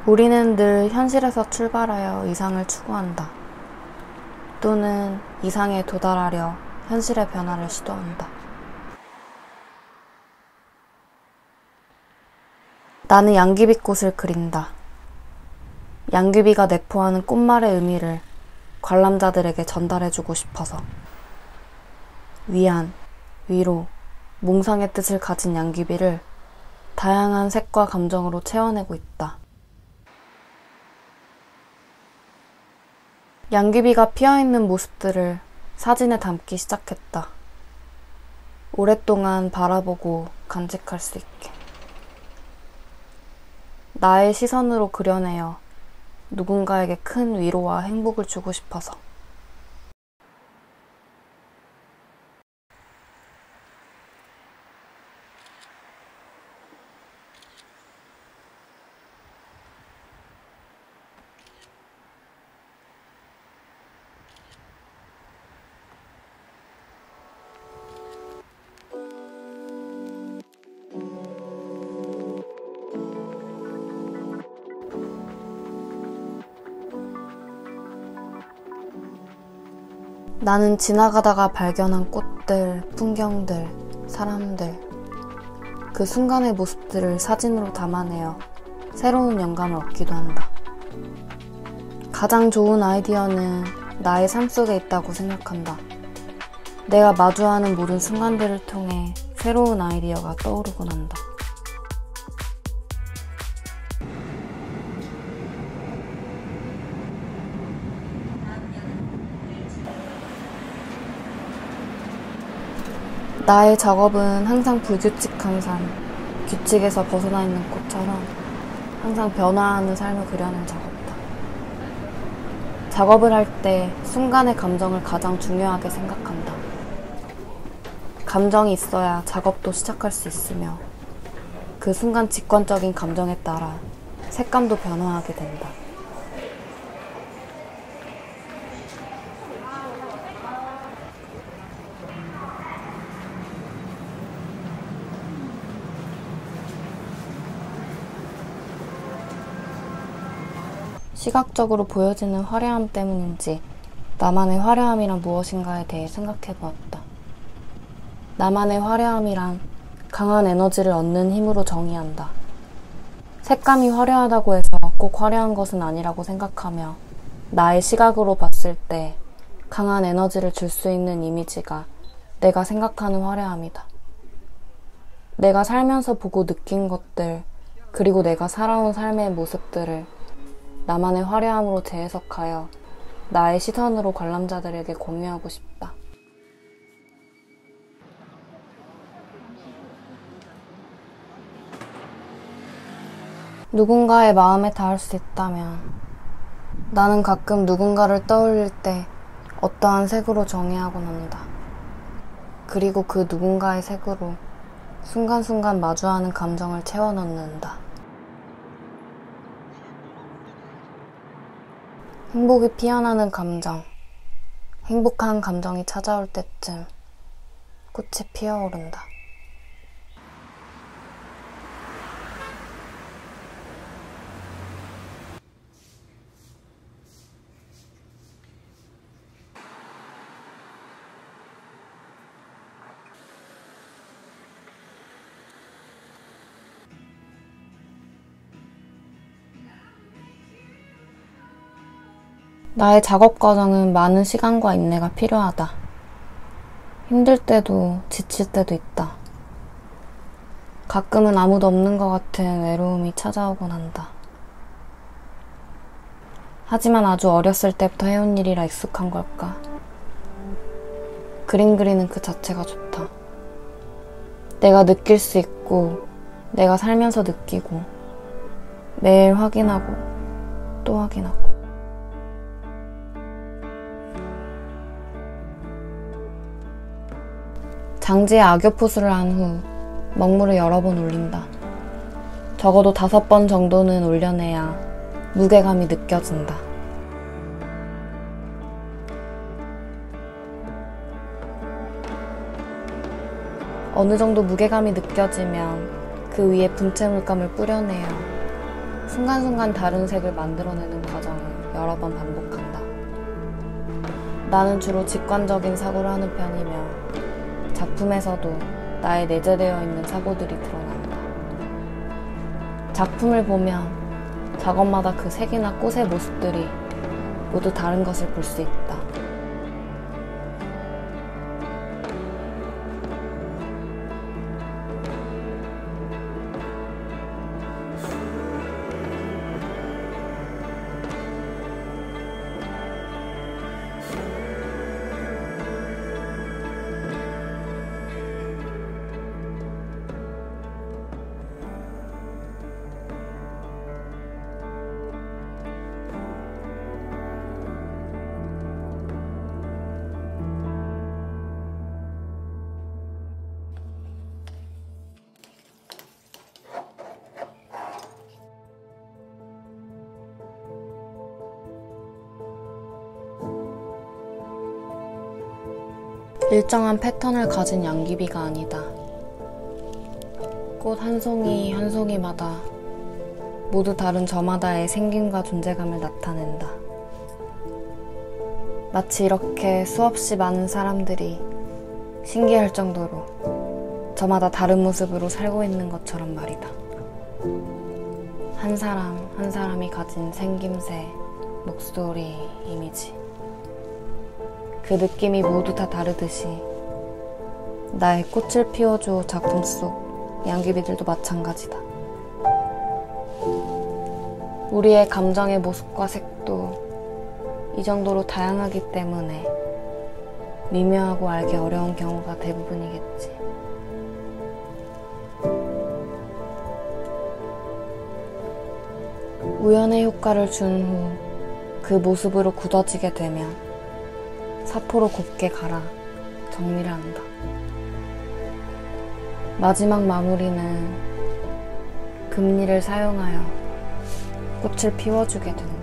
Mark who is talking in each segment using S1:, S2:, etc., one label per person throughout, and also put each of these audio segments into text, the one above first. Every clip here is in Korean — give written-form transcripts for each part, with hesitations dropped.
S1: 우리는 늘 현실에서 출발하여 이상을 추구한다. 또는 이상에 도달하려 현실의 변화를 시도한다. 나는 양귀비꽃을 그린다. 양귀비가 내포하는 꽃말의 의미를 관람자들에게 전달해주고 싶어서. 위안, 위로, 몽상의 뜻을 가진 양귀비를 다양한 색과 감정으로 채워내고 있다. 양귀비가 피어있는 모습들을 사진에 담기 시작했다. 오랫동안 바라보고 간직할 수 있게. 나의 시선으로 그려내어 누군가에게 큰 위로와 행복을 주고 싶어서. 나는 지나가다가 발견한 꽃들, 풍경들, 사람들, 그 순간의 모습들을 사진으로 담아내어 새로운 영감을 얻기도 한다. 가장 좋은 아이디어는 나의 삶 속에 있다고 생각한다. 내가 마주하는 모든 순간들을 통해 새로운 아이디어가 떠오르곤 한다. 나의 작업은 항상 불규칙한 삶, 규칙에서 벗어나 있는 꽃처럼 항상 변화하는 삶을 그려낸 작업이다. 작업을 할 때 순간의 감정을 가장 중요하게 생각한다. 감정이 있어야 작업도 시작할 수 있으며 그 순간 직관적인 감정에 따라 색감도 변화하게 된다. 시각적으로 보여지는 화려함 때문인지 나만의 화려함이란 무엇인가에 대해 생각해보았다. 나만의 화려함이란 강한 에너지를 얻는 힘으로 정의한다. 색감이 화려하다고 해서 꼭 화려한 것은 아니라고 생각하며 나의 시각으로 봤을 때 강한 에너지를 줄 수 있는 이미지가 내가 생각하는 화려함이다. 내가 살면서 보고 느낀 것들, 그리고 내가 살아온 삶의 모습들을 나만의 화려함으로 재해석하여 나의 시선으로 관람자들에게 공유하고 싶다. 누군가의 마음에 닿을 수 있다면 나는 가끔 누군가를 떠올릴 때 어떠한 색으로 정의하곤 한다. 그리고 그 누군가의 색으로 순간순간 마주하는 감정을 채워넣는다. 행복이 피어나는 감정, 행복한 감정이 찾아올 때쯤 꽃이 피어오른다. 나의 작업 과정은 많은 시간과 인내가 필요하다. 힘들 때도 지칠 때도 있다. 가끔은 아무도 없는 것 같은 외로움이 찾아오곤 한다. 하지만 아주 어렸을 때부터 해온 일이라 익숙한 걸까? 그림 그리는 그 자체가 좋다. 내가 느낄 수 있고 내가 살면서 느끼고 매일 확인하고 또 확인하고. 장지에 악교포수를 한 후 먹물을 여러 번 올린다. 적어도 5번 정도는 올려내야 무게감이 느껴진다. 어느 정도 무게감이 느껴지면 그 위에 분체 물감을 뿌려내어 순간순간 다른 색을 만들어내는 과정을 여러 번 반복한다. 나는 주로 직관적인 사고를 하는 편이며 작품에서도 나의 내재되어 있는 사고들이 드러난다. 작품을 보면 작업마다 그 색이나 꽃의 모습들이 모두 다른 것을 볼 수 있다. 일정한 패턴을 가진 양귀비가 아니다. 꽃 한 송이 한 송이마다 모두 다른 저마다의 생김과 존재감을 나타낸다. 마치 이렇게 수없이 많은 사람들이 신기할 정도로 저마다 다른 모습으로 살고 있는 것처럼 말이다. 한 사람 한 사람이 가진 생김새, 목소리, 이미지. 그 느낌이 모두 다 다르듯이 나의 꽃을 피워줘 작품 속 양귀비들도 마찬가지다. 우리의 감정의 모습과 색도 이 정도로 다양하기 때문에 미묘하고 알기 어려운 경우가 대부분이겠지. 우연의 효과를 준 후 그 모습으로 굳어지게 되면 사포로 곱게 갈아 정리를 한다. 마지막 마무리는 금리를 사용하여 꽃을 피워주게 된다.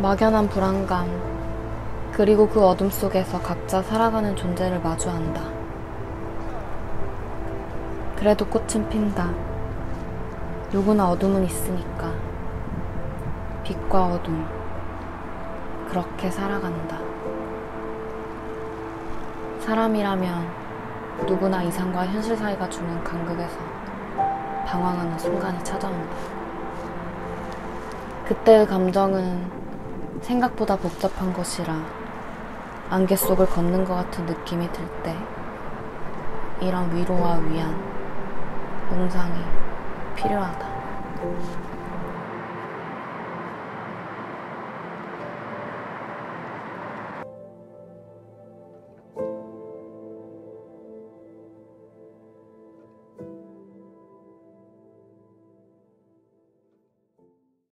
S1: 막연한 불안감, 그리고 그 어둠 속에서 각자 살아가는 존재를 마주한다. 그래도 꽃은 핀다. 누구나 어둠은 있으니까. 빛과 어둠, 그렇게 살아간다. 사람이라면 누구나 이상과 현실 사이가 주는 간극에서 방황하는 순간이 찾아온다. 그때의 감정은 생각보다 복잡한 것이라 안개 속을 걷는 것 같은 느낌이 들 때 이런 위로와 위안, 몽상이 필요하다.